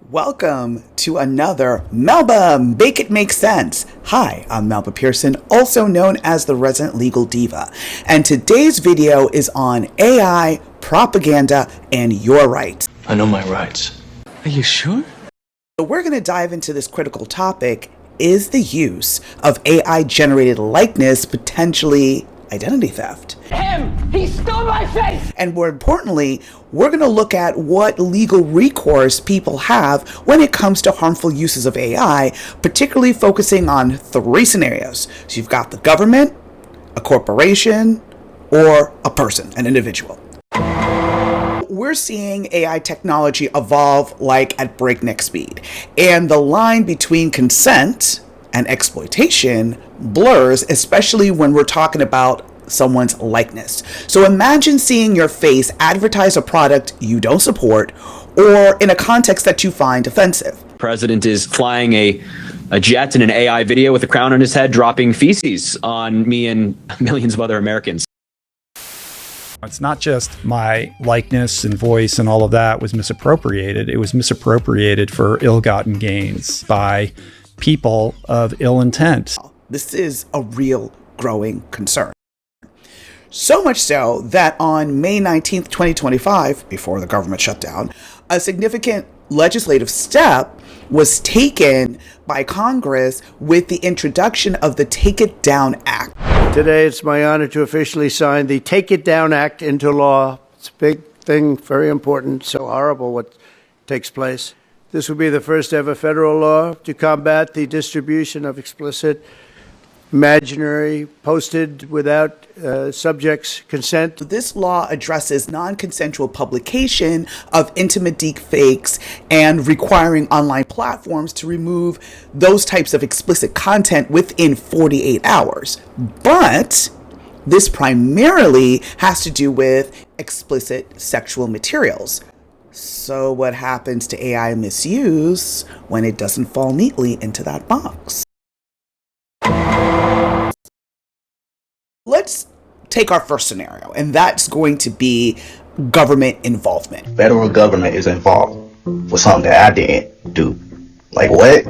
Welcome to another Melba Make It Make Sense. Hi, I'm Melba Pearson, also known as the Resident Legal Diva, and today's video is on AI, propaganda, and your rights. I know my rights. Are you sure? So we're going to dive into this critical topic: is the use of AI-generated likeness potentially identity theft? He stole my face! And more importantly, we're going to look at what legal recourse people have when it comes to harmful uses of AI, particularly focusing on three scenarios. So you've got the government, a corporation, or a person, an individual. We're seeing AI technology evolve like at breakneck speed, and the line between consent and exploitation blurs, especially when we're talking about someone's likeness. So imagine seeing your face advertise a product you don't support or in a context that you find offensive. The president is flying a jet in an AI video with a crown on his head, dropping feces on me and millions of other Americans. It's not just my likeness and voice and all of that was misappropriated. It was misappropriated for ill-gotten gains by people of ill intent. This is a real growing concern. So much so that on May 19th, 2025, before the government shut down, a significant legislative step was taken by Congress with the introduction of the Take It Down Act. Today, it's my honor to officially sign the Take It Down Act into law. It's a big thing, very important, so horrible what takes place. This will be the first ever federal law to combat the distribution of explicit, imaginary, posted without subject's consent. This law addresses non-consensual publication of intimate deepfakes and requiring online platforms to remove those types of explicit content within 48 hours. But this primarily has to do with explicit sexual materials. So what happens to AI misuse when it doesn't fall neatly into that box? Let's take our first scenario, and that's going to be government involvement. Federal government is involved with something that I didn't do. Like what?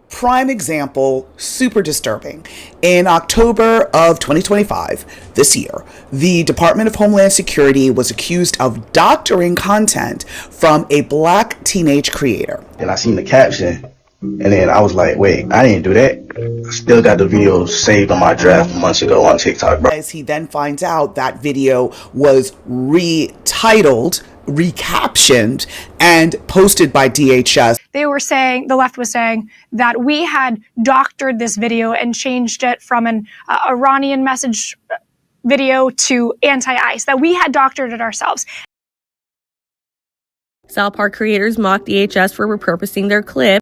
Prime example, super disturbing. In October of 2025, this year, the Department of Homeland Security was accused of doctoring content from a black teenage creator. And I seen the caption, and then I was like, wait, I didn't do that. I still got the video saved on my draft months ago on TikTok, bro. As he then finds out that video was retitled, recaptioned, and posted by DHS. They were saying, the left was saying, that we had doctored this video and changed it from an Iranian message video to anti-ICE, that we had doctored it ourselves. South Park creators mocked DHS for repurposing their clip.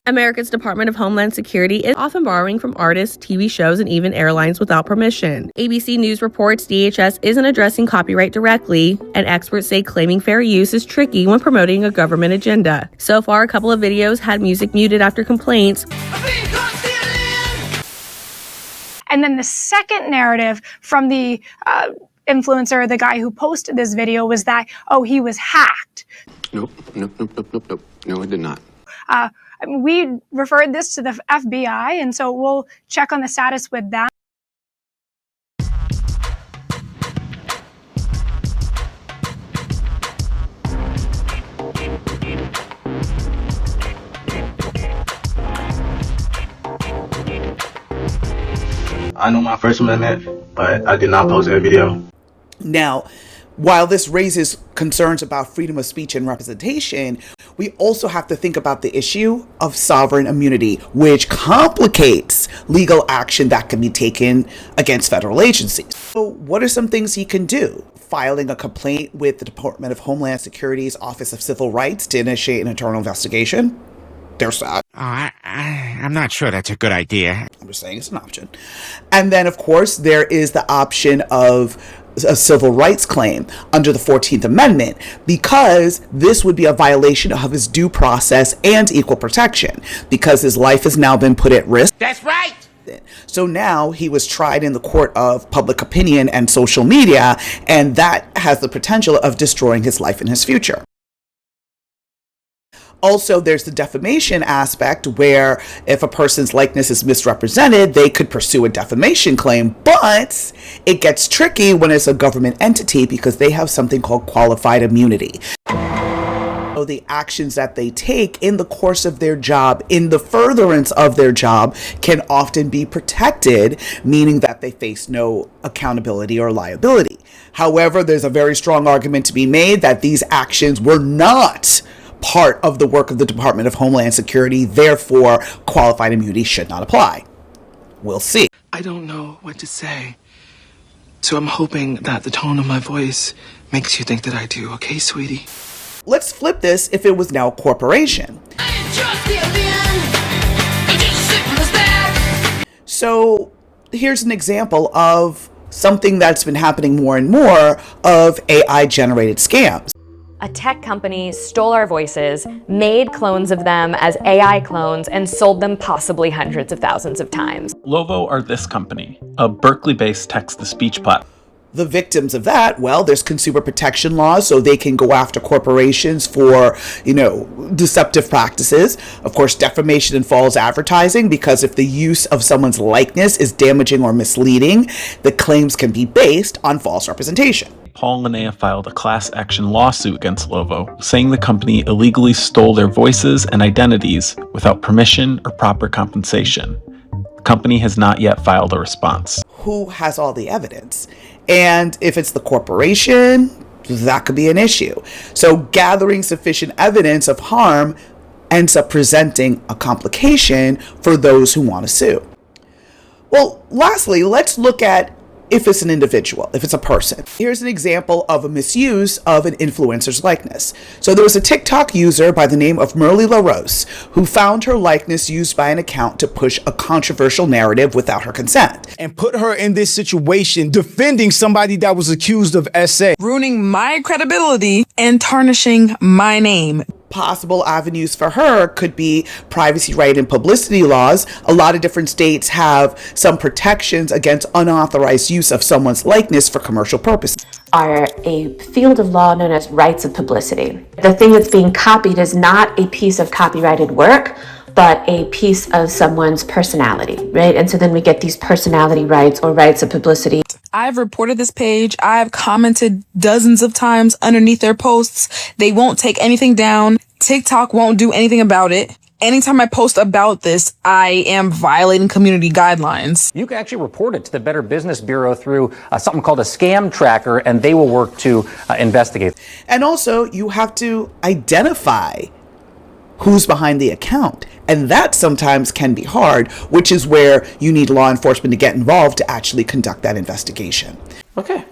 America's Department of Homeland Security is often borrowing from artists, TV shows, and even airlines without permission. ABC News reports DHS isn't addressing copyright directly, and experts say claiming fair use is tricky when promoting a government agenda. So far, a couple of videos had music muted after complaints. And then the second narrative from the influencer, the guy who posted this video, was that, oh, he was hacked. Nope. No, I did not. We referred this to the FBI, and so we'll check on the status with them. I know my First Amendment, but I did not post that video. Now, while this raises concerns about freedom of speech and representation, we also have to think about the issue of sovereign immunity, which complicates legal action that can be taken against federal agencies. So what are some things he can do? Filing a complaint with the Department of Homeland Security's Office of Civil Rights to initiate an internal investigation? There's that. I'm not sure that's a good idea. I'm just saying it's an option. And then, of course, there is the option of a civil rights claim under the 14th Amendment, because this would be a violation of his due process and equal protection, because his life has now been put at risk. That's right! So now he was tried in the court of public opinion and social media, and that has the potential of destroying his life and his future. Also, there's the defamation aspect where if a person's likeness is misrepresented, they could pursue a defamation claim, but it gets tricky when it's a government entity because they have something called qualified immunity. So the actions that they take in the course of their job, in the furtherance of their job, can often be protected, meaning that they face no accountability or liability. However, there's a very strong argument to be made that these actions were not part of the work of the Department of Homeland Security, therefore qualified immunity should not apply. We'll see. I don't know what to say, so I'm hoping that the tone of my voice makes you think that I do, okay, sweetie? Let's flip this if it was now a corporation. So here's an example of something that's been happening more and more of AI-generated scams. A tech company stole our voices, made clones of them as AI clones, and sold them possibly hundreds of thousands of times. Lovo are this company, a Berkeley-based text-to-speech platform. The victims of that, well, there's consumer protection laws, so they can go after corporations for, deceptive practices. Of course, defamation and false advertising, because if the use of someone's likeness is damaging or misleading, the claims can be based on false representation. Paul Linnea filed a class action lawsuit against Lovo, saying the company illegally stole their voices and identities without permission or proper compensation. The company has not yet filed a response. Who has all the evidence? And if it's the corporation, that could be an issue. So gathering sufficient evidence of harm ends up presenting a complication for those who want to sue. Well, lastly, let's look at if it's an individual, if it's a person. Here's an example of a misuse of an influencer's likeness. So there was a TikTok user by the name of Merly LaRose who found her likeness used by an account to push a controversial narrative without her consent. And put her in this situation defending somebody that was accused of SA. Ruining my credibility and tarnishing my name. Possible avenues for her could be privacy right and publicity laws. A lot of different states have some protections against unauthorized use of someone's likeness for commercial purposes. Are a field of law known as rights of publicity. The thing that's being copied is not a piece of copyrighted work, but a piece of someone's personality, right? And so then we get these personality rights or rights of publicity. I've reported this page. I've commented dozens of times underneath their posts. They won't take anything down. TikTok won't do anything about it. Anytime I post about this, I am violating community guidelines. You can actually report it to the Better Business Bureau through something called a scam tracker, and they will work to investigate. And also, you have to identify who's behind the account. And that sometimes can be hard, which is where you need law enforcement to get involved to actually conduct that investigation. Okay.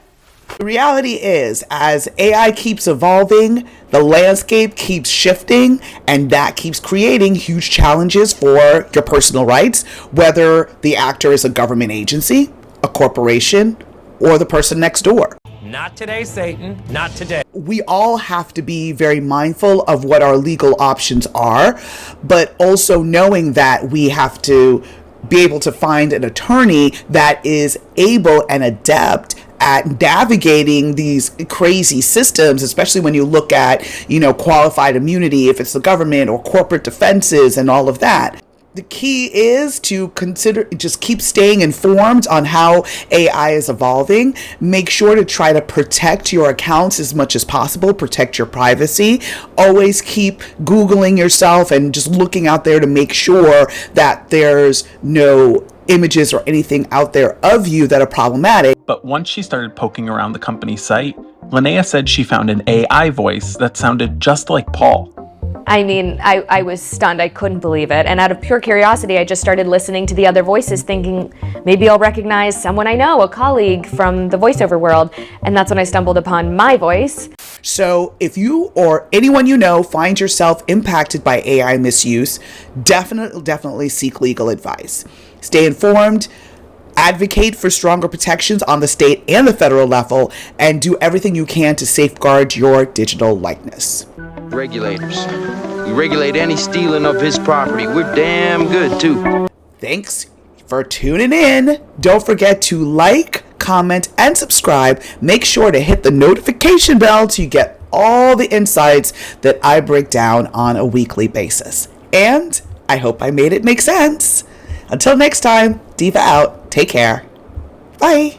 The reality is, as AI keeps evolving, the landscape keeps shifting, and that keeps creating huge challenges for your personal rights, whether the actor is a government agency, a corporation, or the person next door. Not today, Satan. Not today. We all have to be very mindful of what our legal options are, but also knowing that we have to be able to find an attorney that is able and adept at navigating these crazy systems, especially when you look at, qualified immunity, if it's the government or corporate defenses and all of that. The key is to just keep staying informed on how AI is evolving. Make sure to try to protect your accounts as much as possible, protect your privacy. Always keep Googling yourself and just looking out there to make sure that there's no images or anything out there of you that are problematic. But once she started poking around the company's site, Linnea said she found an AI voice that sounded just like Paul. I mean, I was stunned. I couldn't believe it. And out of pure curiosity, I just started listening to the other voices, thinking maybe I'll recognize someone I know, a colleague from the voiceover world. And that's when I stumbled upon my voice. So if you or anyone you know finds yourself impacted by AI misuse, definitely seek legal advice. Stay informed, advocate for stronger protections on the state and the federal level, and do everything you can to safeguard your digital likeness. Regulators. We regulate any stealing of his property. We're damn good, too. Thanks for tuning in. Don't forget to like, comment, and subscribe. Make sure to hit the notification bell so you get all the insights that I break down on a weekly basis. And I hope I made it make sense. Until next time, Diva out. Take care. Bye.